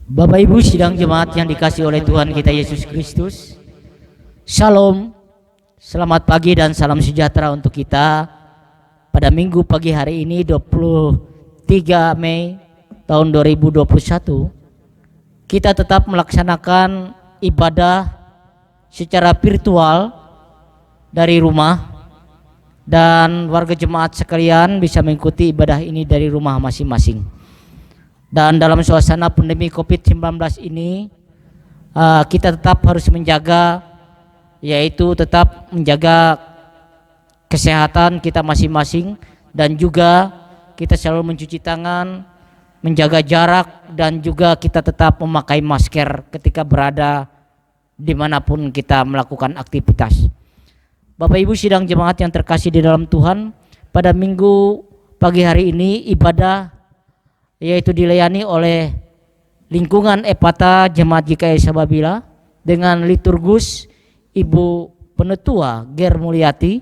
Bapak Ibu sidang jemaat yang dikasihi oleh Tuhan kita Yesus Kristus, Shalom, selamat pagi dan salam sejahtera untuk kita pada minggu pagi hari ini 23 Mei tahun 2021. Kita tetap melaksanakan ibadah secara virtual dari rumah, dan warga jemaat sekalian bisa mengikuti ibadah ini dari rumah masing-masing. Dan dalam suasana pandemi COVID-19 ini kita tetap harus menjaga, yaitu tetap menjaga kesehatan kita masing-masing, dan juga kita selalu mencuci tangan, menjaga jarak, dan juga kita tetap memakai masker ketika berada dimanapun kita melakukan aktivitas. Bapak Ibu sidang jemaat yang terkasih di dalam Tuhan, pada minggu pagi hari ini ibadah yaitu dilayani oleh lingkungan Epata Jemaat GKI Sababila dengan liturgus Ibu Penetua Ger Mulyati,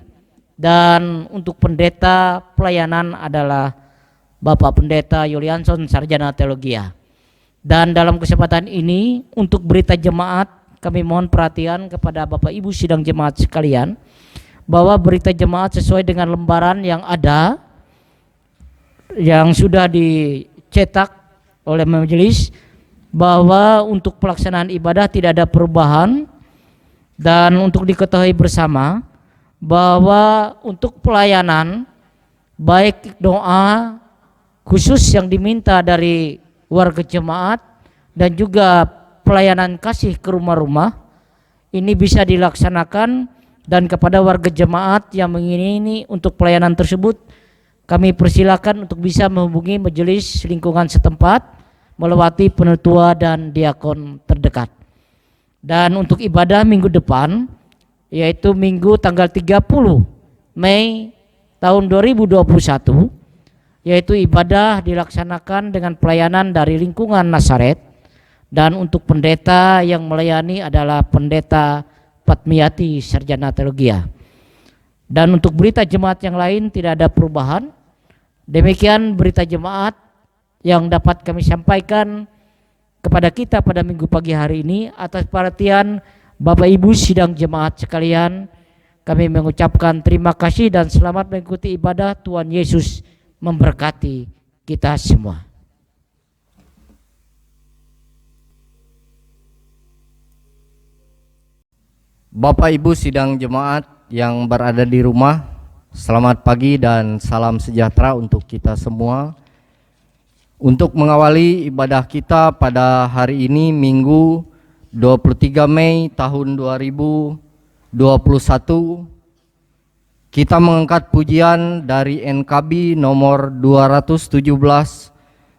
dan untuk pendeta pelayanan adalah Bapak Pendeta Yulianson Sarjana Teologia. Dan dalam kesempatan ini untuk berita jemaat kami mohon perhatian kepada Bapak Ibu sidang jemaat sekalian bahwa berita jemaat sesuai dengan lembaran yang ada yang sudah dicetak oleh majelis, bahwa untuk pelaksanaan ibadah tidak ada perubahan. Dan untuk diketahui bersama bahwa untuk pelayanan baik doa khusus yang diminta dari warga jemaat dan juga pelayanan kasih ke rumah-rumah ini bisa dilaksanakan, dan kepada warga jemaat yang menginginkan untuk pelayanan tersebut kami persilakan untuk bisa menghubungi majelis lingkungan setempat melewati penetua dan diakon terdekat. Dan untuk ibadah minggu depan, yaitu minggu tanggal 30 Mei tahun 2021, yaitu ibadah dilaksanakan dengan pelayanan dari lingkungan Nazaret, dan untuk pendeta yang melayani adalah Pendeta Patmiati Sarjana Teologia. Dan untuk berita jemaat yang lain tidak ada perubahan. Demikian berita jemaat yang dapat kami sampaikan kepada kita pada minggu pagi hari ini. Atas perhatian Bapak Ibu sidang jemaat sekalian, kami mengucapkan terima kasih dan selamat mengikuti ibadah. Tuhan Yesus memberkati kita semua. Bapak Ibu sidang jemaat yang berada di rumah, selamat pagi dan salam sejahtera untuk kita semua. Untuk mengawali ibadah kita pada hari ini Minggu 23 Mei tahun 2021, kita mengangkat pujian dari NKB nomor 217,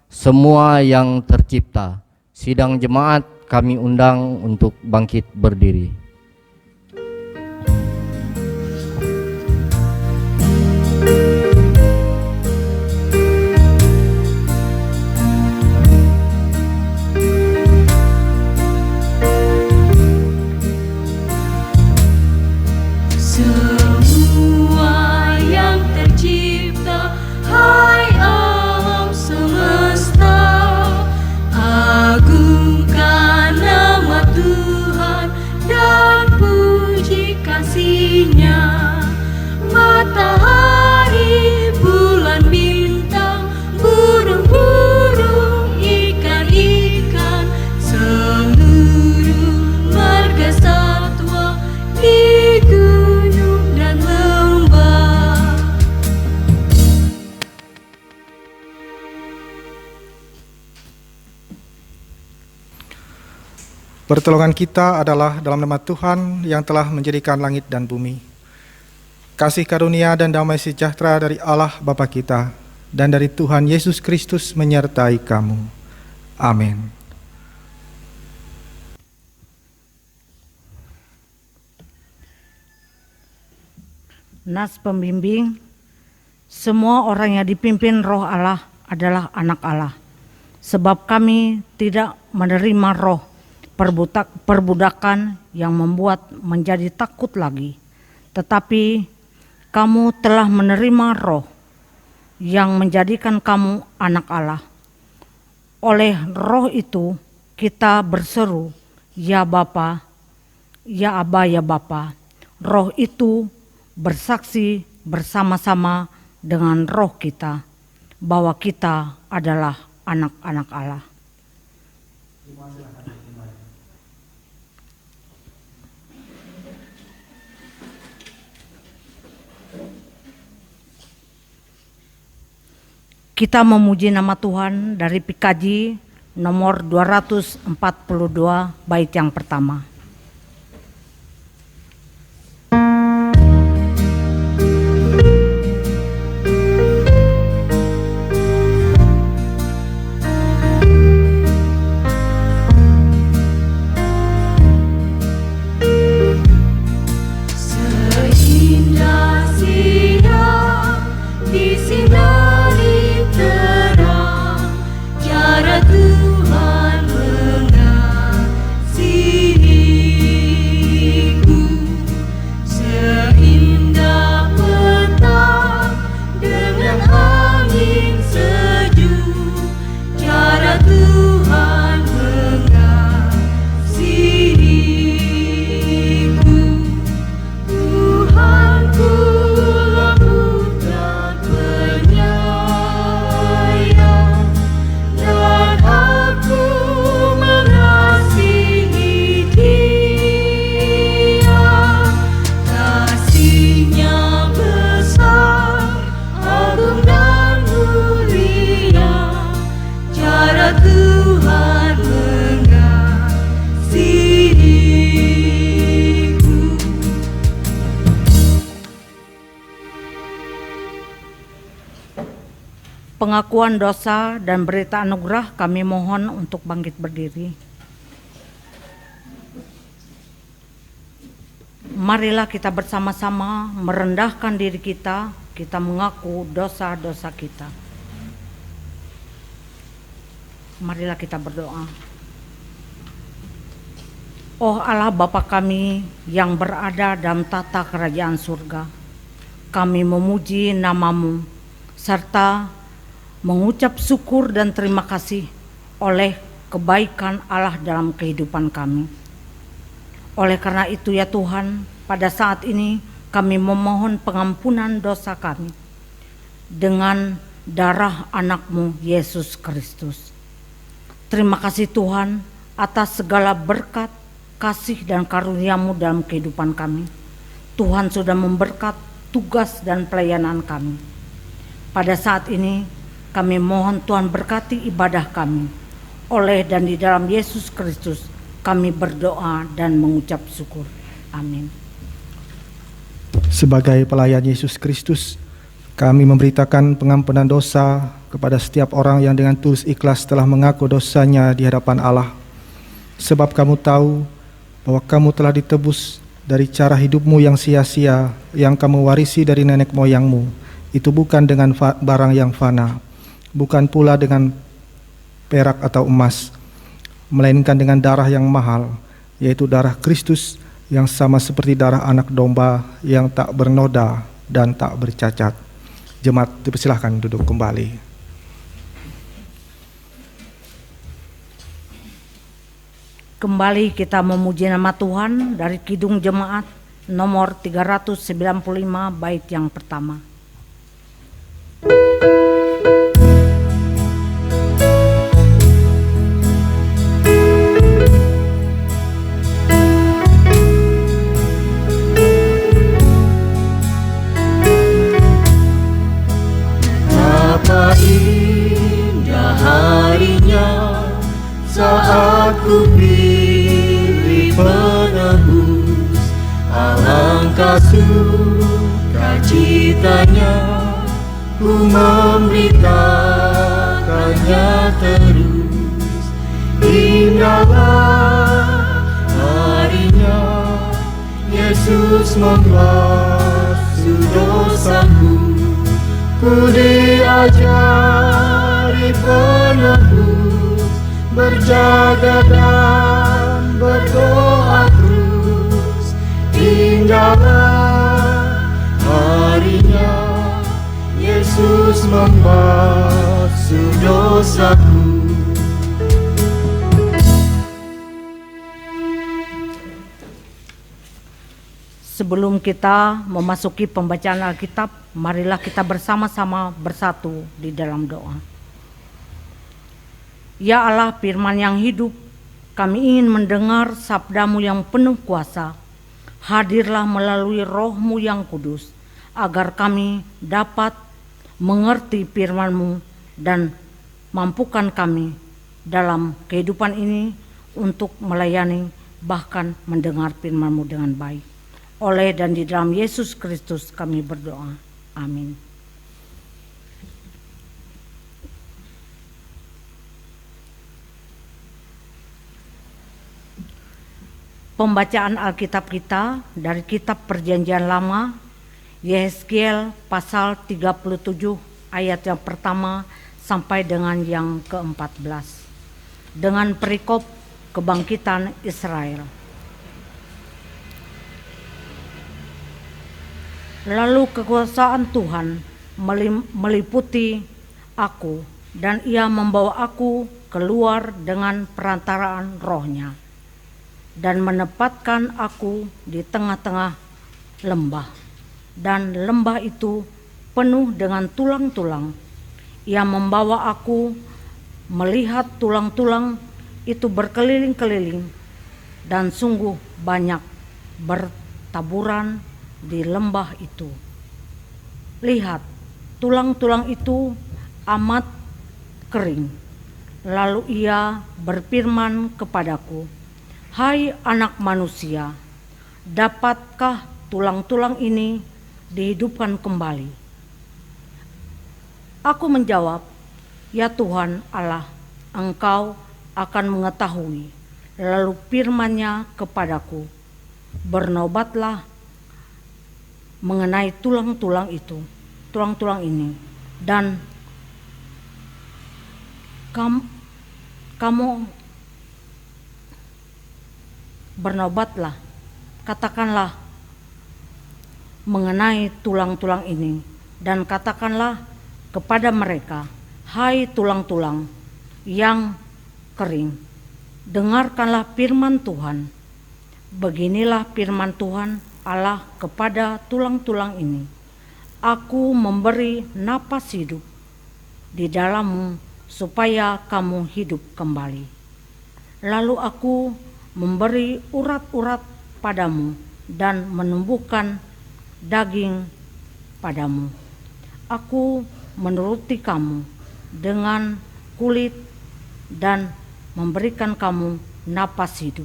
Semua yang Tercipta. Sidang jemaat kami undang untuk bangkit berdiri. Matahari, bulan, bintang, burung-burung, ikan-ikan, seluruh marga satwa di gunung dan lembah. Pertolongan kita adalah dalam nama Tuhan yang telah menjadikan langit dan bumi. Kasih karunia dan damai sejahtera dari Allah Bapa kita dan dari Tuhan Yesus Kristus menyertai kamu. Amin. Nas pembimbing, semua orang yang dipimpin Roh Allah adalah anak Allah. Sebab kami tidak menerima roh perbudakan yang membuat menjadi takut lagi, tetapi kamu telah menerima roh yang menjadikan kamu anak Allah. Oleh Roh itu kita berseru, ya Bapa, ya Aba, ya Bapa. Roh itu bersaksi bersama-sama dengan roh kita bahwa kita adalah anak-anak Allah. Kita memuji nama Tuhan dari PKJ nomor 242 bait yang pertama. Seindah sinar disinari terang, cara Tuhan mengasihiku. Seindah petang dengan angin sejuk, cara Tuhan mengasihiku. Tuhanku lembut dan penyayang, dan aku mengasihi Dia. Kasih-Nya besar, agung dan mulia, cara Tuhan mengasihiku. Pengakuan dosa dan berita anugerah, kami mohon untuk bangkit berdiri. Marilah kita bersama-sama merendahkan diri kita mengaku dosa-dosa kita. Marilah kita berdoa. Oh Allah Bapa kami yang berada dalam tata kerajaan surga, kami memuji nama-Mu serta mengucap syukur dan terima kasih oleh kebaikan Allah dalam kehidupan kami. Oleh karena itu ya Tuhan, pada saat ini kami memohon pengampunan dosa kami dengan darah anak-Mu Yesus Kristus. Terima kasih Tuhan atas segala berkat, kasih dan karunia-Mu dalam kehidupan kami. Tuhan sudah memberkat tugas dan pelayanan kami. Pada saat ini kami mohon Tuhan berkati ibadah kami. Oleh dan di dalam Yesus Kristus kami berdoa dan mengucap syukur. Amin. Sebagai pelayan Yesus Kristus, kami memberitakan pengampunan dosa kepada setiap orang yang dengan tulus ikhlas telah mengaku dosanya di hadapan Allah. Sebab kamu tahu bahwa kamu telah ditebus dari cara hidupmu yang sia-sia yang kamu warisi dari nenek moyangmu. Itu bukan dengan barang yang fana, bukan pula dengan perak atau emas, melainkan dengan darah yang mahal, yaitu darah Kristus yang sama seperti darah anak domba yang tak bernoda dan tak bercacat. Jemaat dipersilahkan duduk kembali. Kembali kita memuji nama Tuhan dari Kidung Jemaat nomor 395 bait yang pertama. Betapa indah harinya saat ku pilih penebus, alangkah sukacitanya ku memberitakannya terus. Indahlah harinya Yesus membasuh dosaku, ku diajari penebus, berjaga dan berdoa terus. Indahlah harinya Yesus membasuh dosaku, sebelum kita memasuki pembacaan Alkitab, marilah kita bersama-sama bersatu di dalam doa. Ya Allah, firman yang hidup, kami ingin mendengar sabdamu yang penuh kuasa. Hadirlah melalui roh-Mu yang kudus, agar kami dapat mengerti firman-Mu dan mampukan kami dalam kehidupan ini untuk melayani bahkan mendengar firman-Mu dengan baik. Oleh dan di dalam Yesus Kristus kami berdoa. Amin. Pembacaan Alkitab kita dari kitab Perjanjian Lama, Yehezkiel pasal 37 ayat yang pertama sampai dengan yang ke-14. Dengan perikop kebangkitan Israel. Lalu kekuasaan Tuhan meliputi aku, dan Ia membawa aku keluar dengan perantaraan Roh-Nya, dan menempatkan aku di tengah-tengah lembah, dan lembah itu penuh dengan tulang-tulang. Ia membawa aku melihat tulang-tulang itu berkeliling-keliling, dan sungguh banyak bertaburan di lembah itu. Lihat, tulang-tulang itu amat kering. Lalu Ia berfirman kepadaku, "Hai anak manusia, dapatkah tulang-tulang ini dihidupkan kembali?" Aku menjawab, "Ya Tuhan Allah, Engkau akan mengetahui." Lalu firman-Nya kepadaku, "Bernobatlah mengenai tulang-tulang ini, dan kamu bernobatlah, katakanlah mengenai tulang-tulang ini, dan katakanlah kepada mereka, hai tulang-tulang yang kering, dengarkanlah firman Tuhan. Beginilah firman Tuhan Allah kepada tulang-tulang ini. Aku memberi napas hidup di dalammu supaya kamu hidup kembali. Lalu aku memberi urat-urat padamu dan menumbuhkan daging padamu. Aku menuruti kamu dengan kulit dan memberikan kamu napas hidup,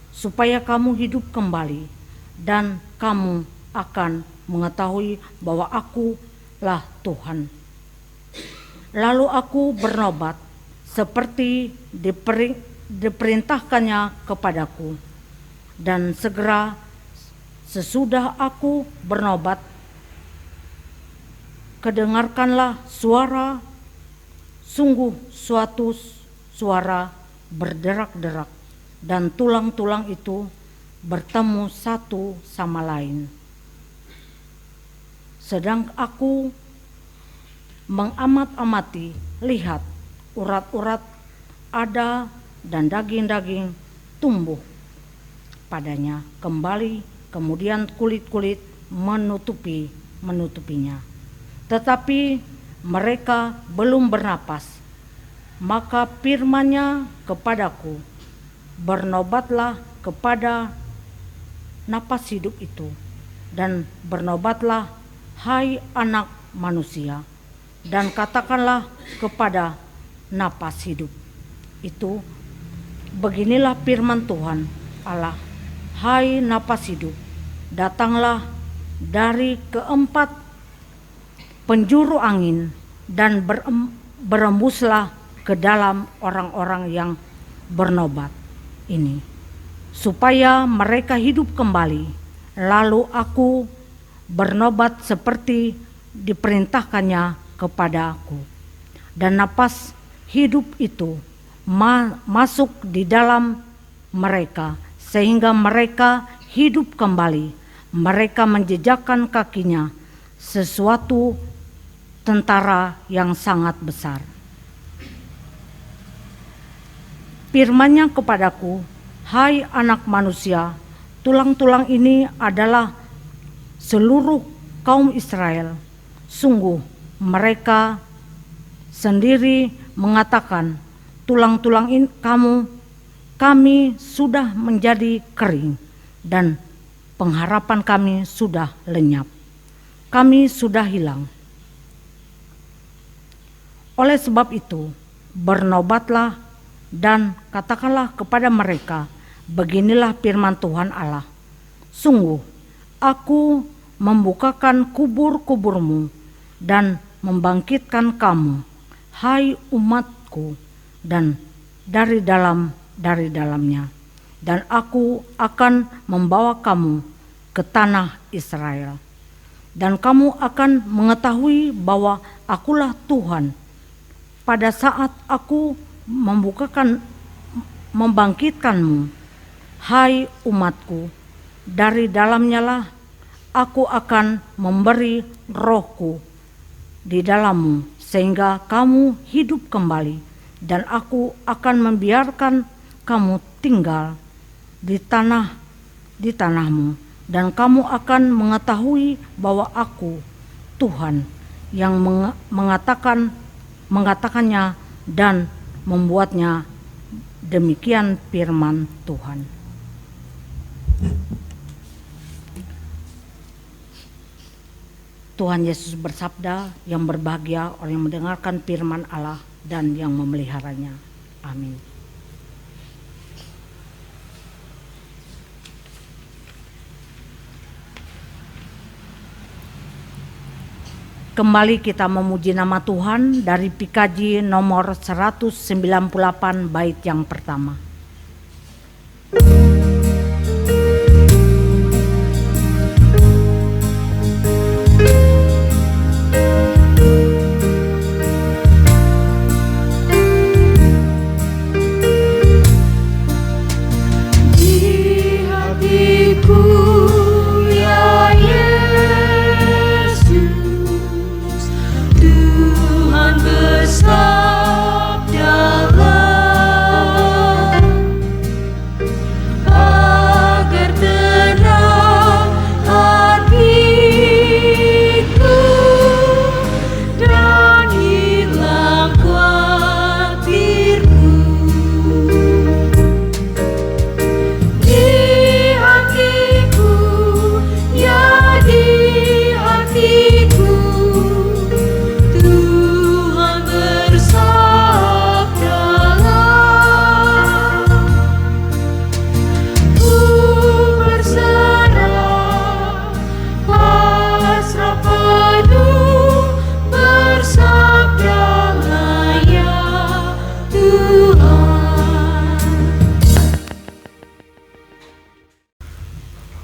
supaya kamu hidup kembali, dan kamu akan mengetahui bahwa Akulah Tuhan. Lalu aku bernobat seperti diperintahkannya kepadaku, dan segera sesudah aku bernobat, kedengarkanlah suara, sungguh suatu suara berderak-derak, dan tulang-tulang itu bertemu satu sama lain. Sedang aku mengamat-amati, lihat, urat-urat ada dan daging-daging tumbuh padanya kembali, kemudian kulit-kulit menutupinya. Tetapi mereka belum bernapas. Maka firman-Nya kepadaku, bernobatlah kepada napas hidup itu, dan bernobatlah, hai anak manusia, dan katakanlah kepada napas hidup itu, beginilah firman Tuhan Allah, hai napas hidup, datanglah dari keempat penjuru angin dan berembuslah ke dalam orang-orang yang bernobat ini, supaya mereka hidup kembali. Lalu aku bernobat seperti diperintahkannya kepadaku, dan napas hidup itu masuk di dalam mereka, sehingga mereka hidup kembali. Mereka menjejakkan kakinya sesuatu tentara yang sangat besar. Firman-Nya kepadaku, hai anak manusia, tulang-tulang ini adalah seluruh kaum Israel, sungguh mereka sendiri mengatakan, tulang-tulang kami sudah menjadi kering dan pengharapan kami sudah lenyap. Kami sudah hilang. Oleh sebab itu, bernobatlah dan katakanlah kepada mereka, beginilah firman Tuhan Allah. Sungguh, aku membukakan kubur-kuburmu dan membangkitkan kamu, hai umatku, dan dari dalamnya. Dan aku akan membawa kamu ke tanah Israel. Dan kamu akan mengetahui bahwa akulah Tuhan. Pada saat aku membangkitkanmu, hai umatku, dari dalamnya lah aku akan memberi rohku di dalammu, sehingga kamu hidup kembali, dan aku akan membiarkan kamu tinggal di tanahmu, dan kamu akan mengetahui bahwa aku Tuhan yang mengatakannya dan membuatnya. Demikian firman Tuhan. Tuhan Yesus bersabda, yang berbahagia orang yang mendengarkan firman Allah dan yang memeliharanya. Amin. Kembali kita memuji nama Tuhan dari PKJ nomor 198 bait yang pertama.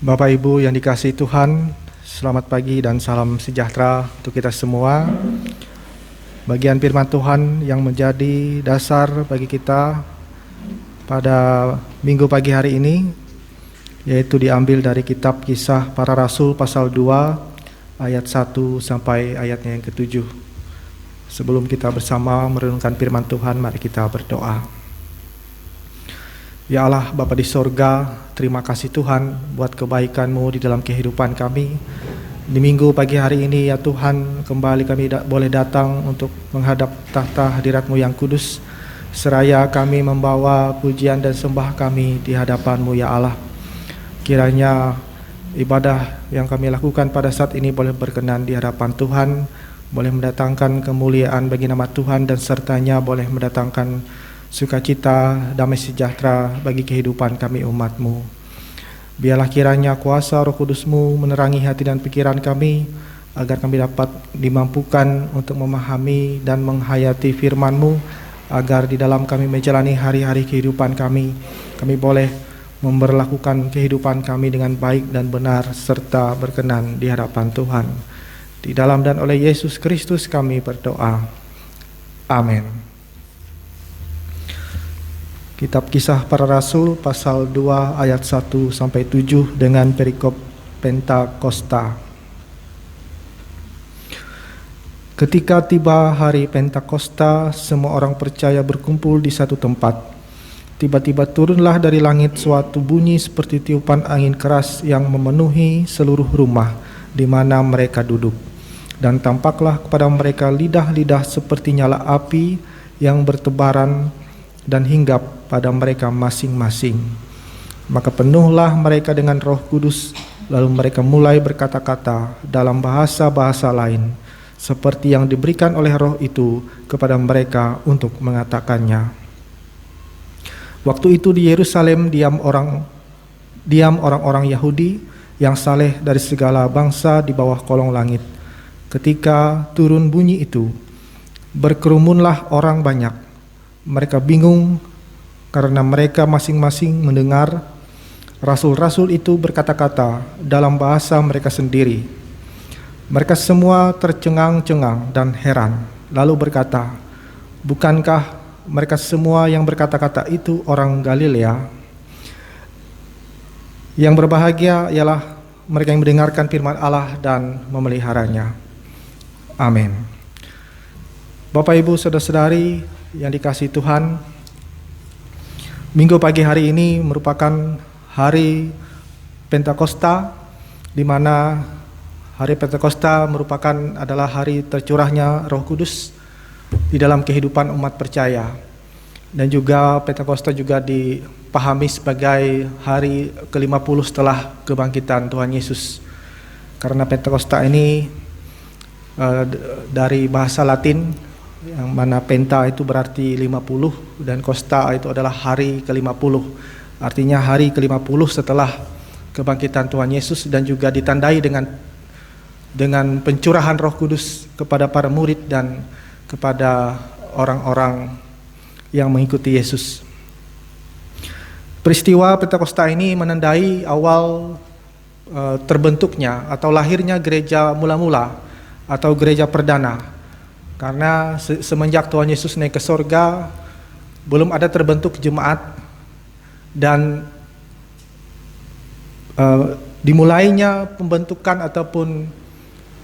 Bapak Ibu yang dikasihi Tuhan, selamat pagi dan salam sejahtera untuk kita semua. Bagian firman Tuhan yang menjadi dasar bagi kita pada minggu pagi hari ini, yaitu diambil dari kitab Kisah Para Rasul pasal 2 ayat 1 sampai ayatnya yang ke-7. Sebelum kita bersama merenungkan firman Tuhan, mari kita berdoa. Ya Allah, Bapa di sorga, terima kasih Tuhan buat kebaikan-Mu di dalam kehidupan kami. Di minggu pagi hari ini ya Tuhan, kembali kami boleh datang untuk menghadap tahta hadirat-Mu yang kudus. Seraya kami membawa pujian dan sembah kami di hadapan-Mu ya Allah. Kiranya ibadah yang kami lakukan pada saat ini boleh berkenan di hadapan Tuhan, boleh mendatangkan kemuliaan bagi nama Tuhan, dan sertanya boleh mendatangkan sukacita, damai sejahtera bagi kehidupan kami umat-Mu. Biarlah kiranya kuasa Roh Kudus-Mu menerangi hati dan pikiran kami, agar kami dapat dimampukan untuk memahami dan menghayati firman-Mu, agar di dalam kami menjalani hari-hari kehidupan kami boleh memberlakukan kehidupan kami dengan baik dan benar, serta berkenan di hadapan Tuhan. Di dalam dan oleh Yesus Kristus kami berdoa. Amin. Kitab Kisah Para Rasul pasal 2 ayat 1 sampai 7 dengan perikop Pentakosta. Ketika tiba hari Pentakosta, semua orang percaya berkumpul di satu tempat. Tiba-tiba turunlah dari langit suatu bunyi seperti tiupan angin keras yang memenuhi seluruh rumah di mana mereka duduk. Dan tampaklah kepada mereka lidah-lidah seperti nyala api yang bertebaran dan hinggap pada mereka masing-masing. Maka penuhlah mereka dengan Roh Kudus, lalu mereka mulai berkata-kata dalam bahasa-bahasa lain, seperti yang diberikan oleh Roh itu kepada mereka untuk mengatakannya. Waktu itu di Yerusalem diam orang-orang Yahudi yang saleh dari segala bangsa di bawah kolong langit. Ketika turun bunyi itu, berkerumunlah orang banyak. Mereka bingung karena mereka masing-masing mendengar rasul-rasul itu berkata-kata dalam bahasa mereka sendiri. Mereka semua tercengang-cengang dan heran, lalu berkata, "Bukankah mereka semua yang berkata-kata itu orang Galilea? Yang berbahagia ialah mereka yang mendengarkan firman Allah dan memeliharanya." Amin. Bapak, Ibu, saudara-saudari yang dikasihi Tuhan, Minggu pagi hari ini merupakan hari Pentakosta, di mana hari Pentakosta adalah hari tercurahnya Roh Kudus di dalam kehidupan umat percaya. Dan juga Pentakosta juga dipahami sebagai hari ke-50 setelah kebangkitan Tuhan Yesus. Karena Pentakosta ini dari bahasa Latin, yang mana penta itu berarti 50 dan costa itu adalah hari ke-50. Artinya hari ke-50 setelah kebangkitan Tuhan Yesus, dan juga ditandai dengan pencurahan Roh Kudus kepada para murid dan kepada orang-orang yang mengikuti Yesus. Peristiwa Pentakosta ini menandai awal terbentuknya atau lahirnya gereja mula-mula atau gereja perdana. Karena semenjak Tuhan Yesus naik ke sorga, belum ada terbentuk jemaat, dan dimulainya pembentukan ataupun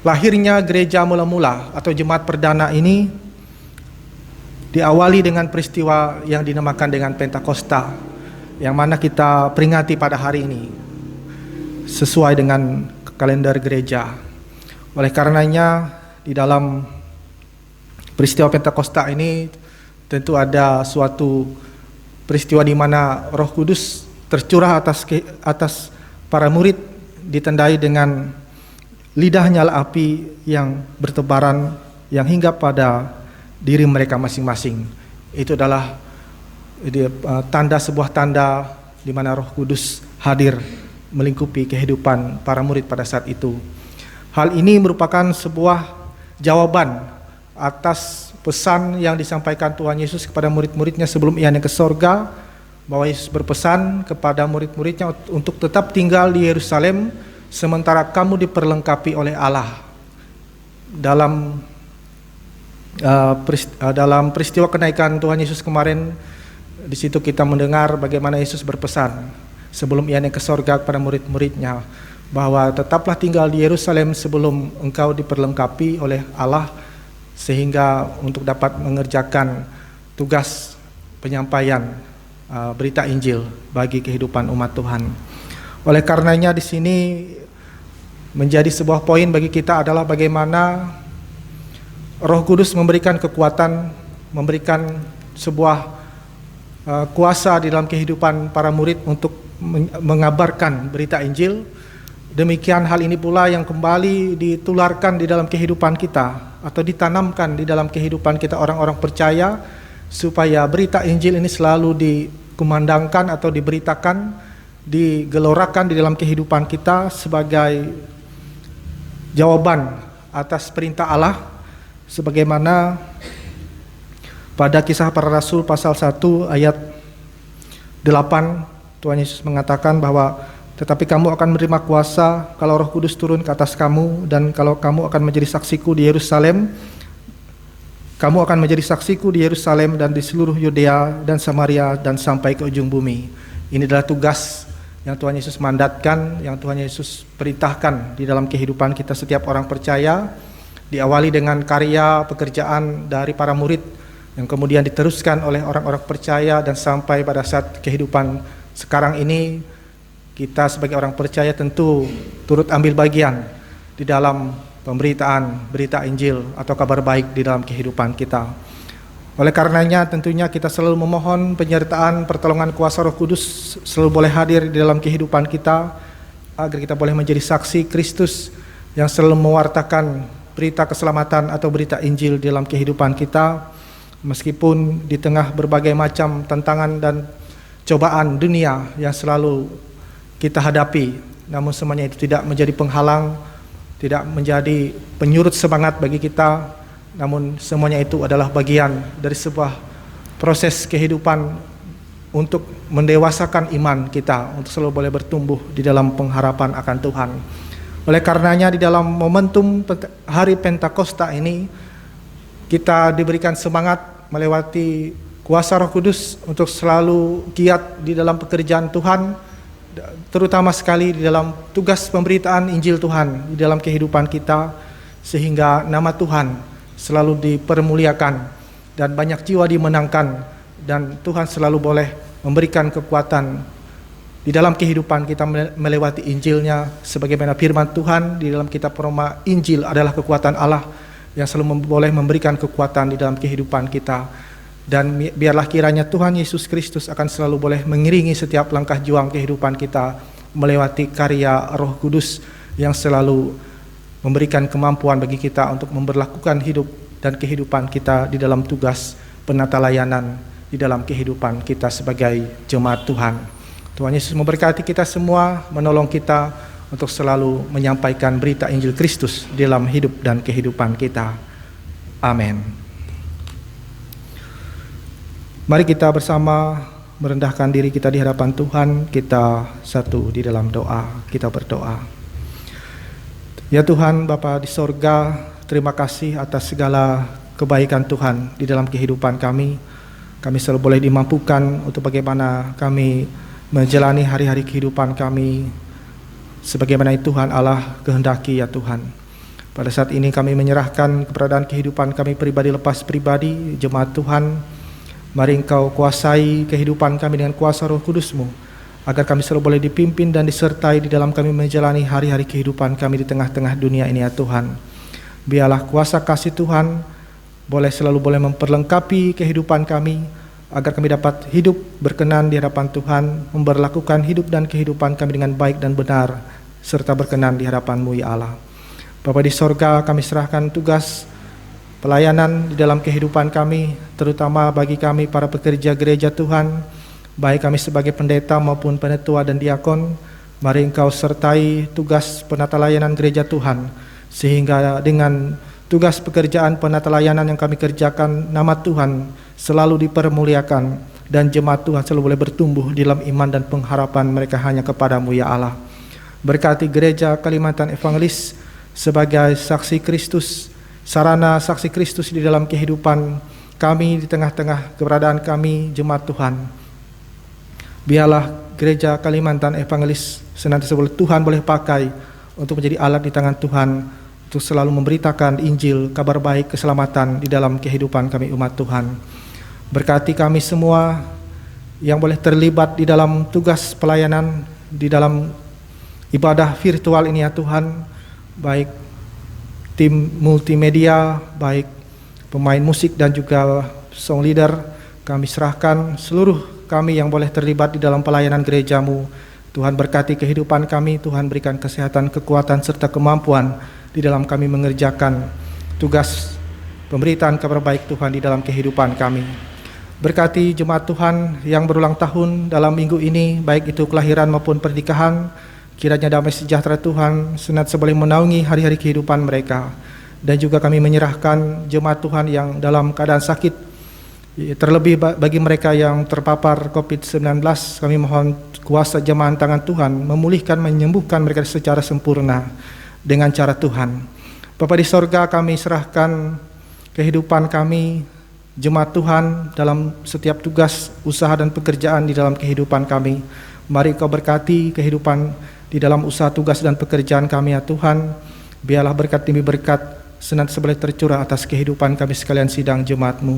lahirnya gereja mula-mula atau jemaat perdana ini diawali dengan peristiwa yang dinamakan dengan Pentakosta, yang mana kita peringati pada hari ini sesuai dengan kalender gereja. Oleh karenanya, di dalam peristiwa Pentakosta ini tentu ada suatu peristiwa di mana Roh Kudus tercurah atas para murid, ditandai dengan lidah nyala api yang bertebaran yang hinggap pada diri mereka masing-masing. Itu adalah sebuah tanda di mana Roh Kudus hadir melingkupi kehidupan para murid pada saat itu. Hal ini merupakan sebuah jawaban atas pesan yang disampaikan Tuhan Yesus kepada murid-muridnya sebelum ia naik ke sorga, bahwa Yesus berpesan kepada murid-muridnya untuk tetap tinggal di Yerusalem sementara kamu diperlengkapi oleh Allah. Dalam peristiwa kenaikan Tuhan Yesus kemarin, di situ kita mendengar bagaimana Yesus berpesan sebelum ia naik ke sorga kepada murid-muridnya, bahwa tetaplah tinggal di Yerusalem sebelum engkau diperlengkapi oleh Allah, sehingga untuk dapat mengerjakan tugas penyampaian berita Injil bagi kehidupan umat Tuhan. Oleh karenanya di sini menjadi sebuah poin bagi kita adalah bagaimana Roh Kudus memberikan kekuatan, memberikan sebuah kuasa di dalam kehidupan para murid untuk mengabarkan berita Injil. Demikian hal ini pula yang kembali ditularkan di dalam kehidupan kita, atau ditanamkan di dalam kehidupan kita orang-orang percaya, supaya berita Injil ini selalu dikumandangkan atau diberitakan, digelorakan di dalam kehidupan kita sebagai jawaban atas perintah Allah, sebagaimana pada Kisah Para Rasul pasal 1 ayat 8 Tuhan Yesus mengatakan bahwa tetapi kamu akan menerima kuasa kalau Roh Kudus turun ke atas kamu, dan kalau kamu akan menjadi saksiku di Yerusalem, kamu akan menjadi saksiku di Yerusalem dan di seluruh Yudea dan Samaria dan sampai ke ujung bumi. Ini adalah tugas yang Tuhan Yesus mandatkan, yang Tuhan Yesus perintahkan di dalam kehidupan kita setiap orang percaya, diawali dengan karya pekerjaan dari para murid yang kemudian diteruskan oleh orang-orang percaya, dan sampai pada saat kehidupan sekarang ini kita sebagai orang percaya tentu turut ambil bagian di dalam pemberitaan berita Injil atau kabar baik di dalam kehidupan kita. Oleh karenanya tentunya kita selalu memohon penyertaan pertolongan kuasa Roh Kudus selalu boleh hadir di dalam kehidupan kita, agar kita boleh menjadi saksi Kristus yang selalu mewartakan berita keselamatan atau berita Injil di dalam kehidupan kita, meskipun di tengah berbagai macam tantangan dan cobaan dunia yang selalu kita hadapi, namun semuanya itu tidak menjadi penghalang, tidak menjadi penyurut semangat bagi kita, namun semuanya itu adalah bagian dari sebuah proses kehidupan untuk mendewasakan iman kita, untuk selalu boleh bertumbuh di dalam pengharapan akan Tuhan. Oleh karenanya di dalam momentum hari Pentakosta ini, kita diberikan semangat melewati kuasa Roh Kudus untuk selalu giat di dalam pekerjaan Tuhan, terutama sekali di dalam tugas pemberitaan Injil Tuhan di dalam kehidupan kita, sehingga nama Tuhan selalu dipermuliakan dan banyak jiwa dimenangkan, dan Tuhan selalu boleh memberikan kekuatan di dalam kehidupan kita melewati Injilnya, sebagaimana firman Tuhan di dalam kitab Roma, Injil adalah kekuatan Allah yang selalu boleh memberikan kekuatan di dalam kehidupan kita. Dan biarlah kiranya Tuhan Yesus Kristus akan selalu boleh mengiringi setiap langkah juang kehidupan kita melewati karya Roh Kudus yang selalu memberikan kemampuan bagi kita untuk memberlakukan hidup dan kehidupan kita di dalam tugas penata layanan di dalam kehidupan kita sebagai jemaat Tuhan. Tuhan Yesus memberkati kita semua, menolong kita untuk selalu menyampaikan berita Injil Kristus di dalam hidup dan kehidupan kita. Amin. Mari kita bersama merendahkan diri kita di hadapan Tuhan, kita satu di dalam doa, kita berdoa. Ya Tuhan, Bapa di sorga, terima kasih atas segala kebaikan Tuhan di dalam kehidupan kami. Kami selalu boleh dimampukan untuk bagaimana kami menjalani hari-hari kehidupan kami sebagaimana Tuhan Allah kehendaki ya Tuhan. Pada saat ini kami menyerahkan keberadaan kehidupan kami pribadi lepas pribadi, jemaat Tuhan. Mari Engkau kuasai kehidupan kami dengan kuasa Roh Kudus-Mu, agar kami selalu boleh dipimpin dan disertai di dalam kami menjalani hari-hari kehidupan kami di tengah-tengah dunia ini ya Tuhan. Biarlah kuasa kasih Tuhan selalu boleh memperlengkapi kehidupan kami, agar kami dapat hidup berkenan di hadapan Tuhan, memberlakukan hidup dan kehidupan kami dengan baik dan benar, serta berkenan di hadapan-Mu ya Allah. Bapa di sorga, kami serahkan tugas pelayanan di dalam kehidupan kami, terutama bagi kami para pekerja gereja Tuhan, baik kami sebagai pendeta maupun penetua dan diakon. Mari Engkau sertai tugas penata layanan gereja Tuhan, sehingga dengan tugas pekerjaan penata layanan yang kami kerjakan, nama Tuhan selalu dipermuliakan, dan jemaat Tuhan selalu boleh bertumbuh di dalam iman dan pengharapan mereka hanya kepadamu ya Allah. Berkati gereja Kalimantan Evangelis sebagai saksi Kristus, sarana saksi Kristus di dalam kehidupan kami, di tengah-tengah keberadaan kami jemaat Tuhan. Biarlah gereja Kalimantan Evangelis senantiasa Tuhan boleh pakai untuk menjadi alat di tangan Tuhan, untuk selalu memberitakan Injil, kabar baik, keselamatan di dalam kehidupan kami umat Tuhan. Berkati kami semua yang boleh terlibat di dalam tugas pelayanan, di dalam ibadah virtual ini ya Tuhan, baik tim multimedia, baik pemain musik dan juga song leader. Kami serahkan seluruh kami yang boleh terlibat di dalam pelayanan gereja-Mu. Tuhan berkati kehidupan kami, Tuhan berikan kesehatan, kekuatan serta kemampuan di dalam kami mengerjakan tugas pemberitaan kabar baik Tuhan di dalam kehidupan kami. Berkati jemaat Tuhan yang berulang tahun dalam minggu ini, baik itu kelahiran maupun pernikahan, kiranya damai sejahtera Tuhan senantiasa boleh menaungi hari-hari kehidupan mereka. Dan juga kami menyerahkan jemaat Tuhan yang dalam keadaan sakit, terlebih bagi mereka yang terpapar COVID-19, kami mohon kuasa jemaah tangan Tuhan memulihkan, menyembuhkan mereka secara sempurna dengan cara Tuhan. Bapa di sorga, kami serahkan kehidupan kami, jemaat Tuhan dalam setiap tugas, usaha dan pekerjaan di dalam kehidupan kami. Mari Kau berkati kehidupan di dalam usaha, tugas dan pekerjaan kami ya Tuhan. Biarlah berkat demi berkat senantiasa boleh tercurah atas kehidupan kami sekalian sidang jemaat-Mu.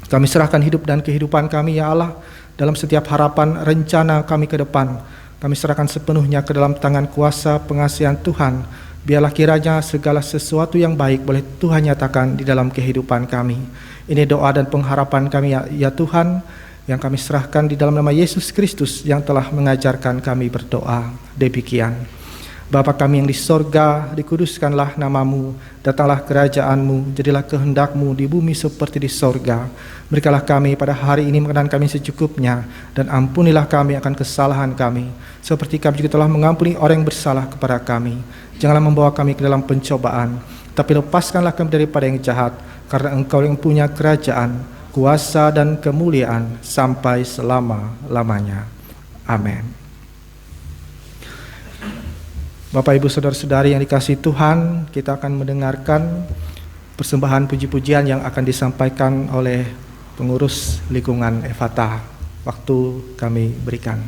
Kami serahkan hidup dan kehidupan kami ya Allah, dalam setiap harapan rencana kami ke depan. Kami serahkan sepenuhnya ke dalam tangan kuasa pengasihan Tuhan, Biarlah kiranya segala sesuatu yang baik boleh Tuhan nyatakan di dalam kehidupan kami. Ini doa dan pengharapan kami ya Tuhan, yang kami serahkan di dalam nama Yesus Kristus yang telah mengajarkan kami berdoa. Demikian. Bapa kami yang di sorga, dikuduskanlah namamu, datanglah kerajaanmu, jadilah kehendakmu di bumi seperti di sorga. Berikanlah kami pada hari ini makanan kami secukupnya, dan ampunilah kami akan kesalahan kami, seperti kami juga telah mengampuni orang yang bersalah kepada kami. Janganlah membawa kami ke dalam pencobaan, tapi lepaskanlah kami daripada yang jahat, karena Engkau yang punya kerajaan, kuasa dan kemuliaan sampai selama-lamanya. Amin. Bapak Ibu Saudara-saudari yang dikasihi Tuhan, kita akan mendengarkan persembahan puji-pujian yang akan disampaikan oleh pengurus lingkungan Efata. Waktu kami berikan.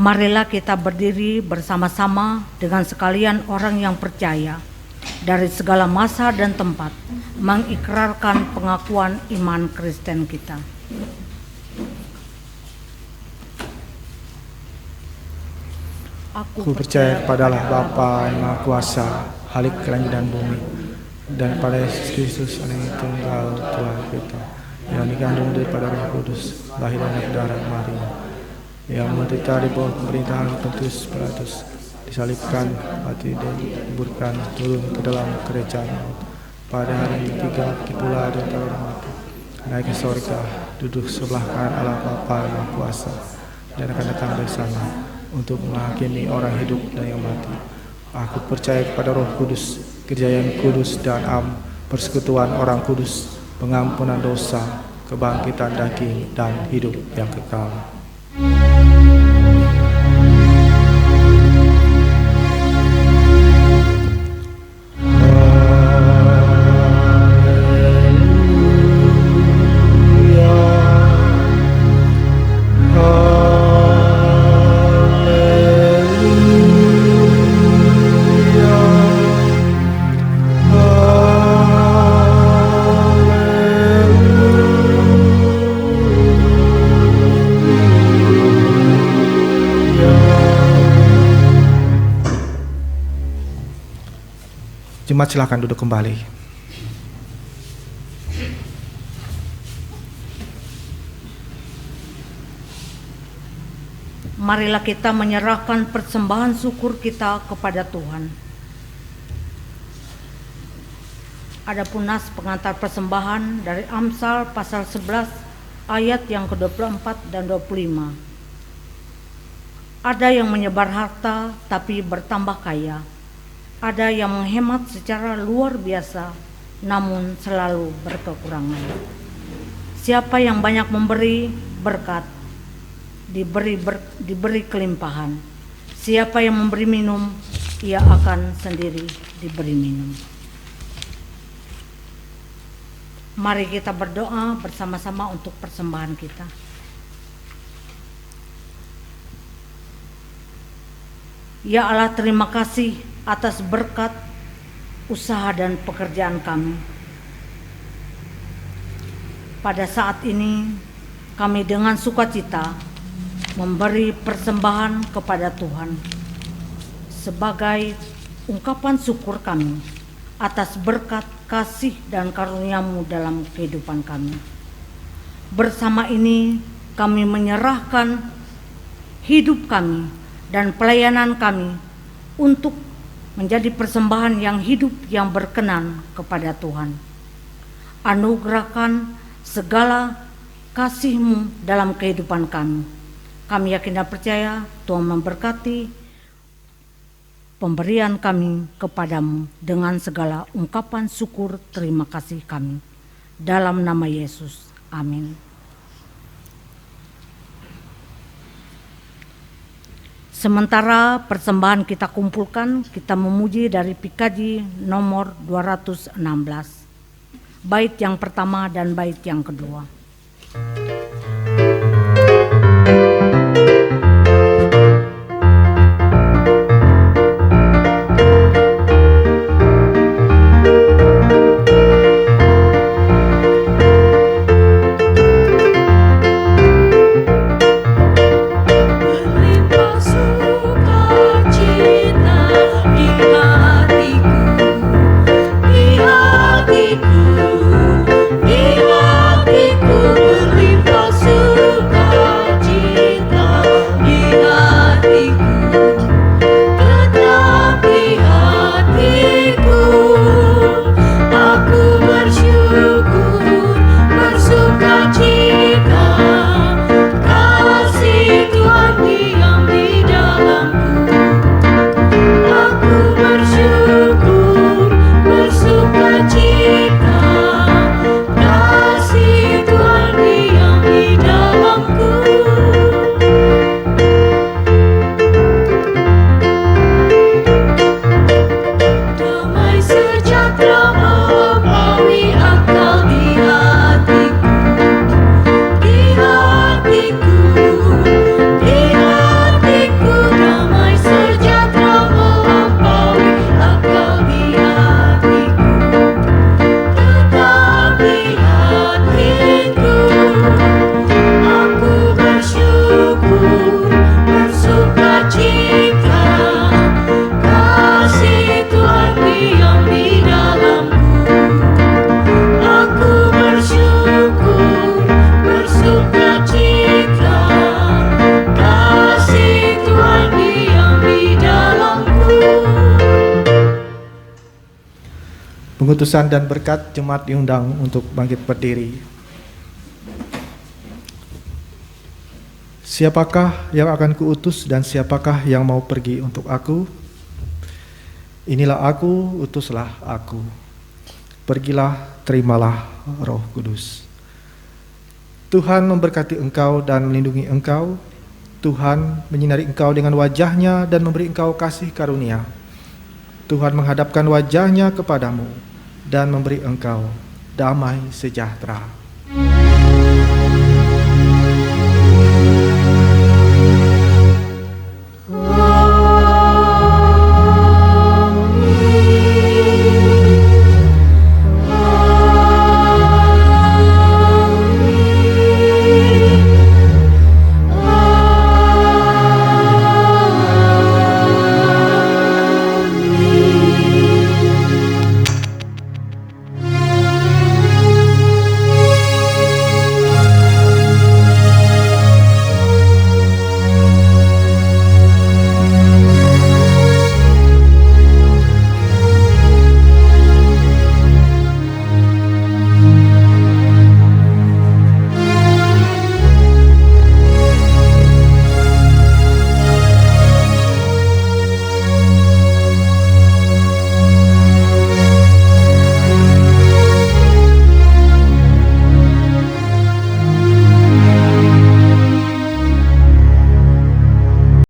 Marilah kita berdiri bersama-sama dengan sekalian orang yang percaya dari segala masa dan tempat, mengikrarkan pengakuan iman Kristen kita. Aku percaya kepada Allah Bapa yang Maha Kuasa, Khalik langit dan bumi, dan pada Yesus Kristus yang tunggal Tuhan kita, yang dikandung daripada Roh Kudus, lahir dari darah Maria, yang menderita di bawah pemerintahan Pontius Pilatus, disalibkan, mati dan dikuburkan, turun ke dalam kerajaan maut. Pada hari ketiga pula dari antara orang mati, naik ke surga, duduk sebelah kanan Allah Bapa yang Maha Kuasa, dan akan datang dari sana untuk menghakimi orang hidup dan yang mati. Aku percaya kepada Roh Kudus, gereja yang kudus dan am, persekutuan orang kudus, pengampunan dosa, kebangkitan daging dan hidup yang kekal. Jemaat silakan duduk kembali. Marilah kita menyerahkan persembahan syukur kita kepada Tuhan. Adapun nas pengantar persembahan dari Amsal pasal 11 ayat yang ke-24 dan 25. Ada yang menyebar harta tapi bertambah kaya. Ada yang menghemat secara luar biasa, namun selalu berkekurangan. Siapa yang banyak memberi, berkat, diberi kelimpahan. Siapa yang memberi minum, ia akan sendiri diberi minum. Mari kita berdoa bersama-sama untuk persembahan kita. Ya Allah, terima kasih atas berkat usaha dan pekerjaan kami. Pada saat ini kami dengan sukacita memberi persembahan kepada Tuhan sebagai ungkapan syukur kami atas berkat, kasih dan karunia-Mu dalam kehidupan kami. Bersama ini kami menyerahkan hidup kami dan pelayanan kami untuk menjadi persembahan yang hidup yang berkenan kepada Tuhan. Anugerahkan segala kasih-Mu dalam kehidupan kami. Kami yakin dan percaya Tuhan memberkati pemberian kami kepadamu dengan segala ungkapan syukur terima kasih kami. Dalam nama Yesus, amin. Sementara persembahan kita kumpulkan, kita memuji dari PKJ nomor 216. Bait yang pertama dan bait yang kedua. Di hatiku Pengutusan dan berkat jemaat diundang untuk bangkit berdiri. Siapakah yang akan kuutus dan siapakah yang mau pergi untuk aku? Inilah aku, utuslah aku. Pergilah, terimalah Roh Kudus. Tuhan memberkati engkau dan melindungi engkau. Tuhan menyinari engkau dengan wajah-Nya dan memberi engkau kasih karunia. Tuhan menghadapkan wajah-Nya kepadamu dan memberi engkau damai sejahtera.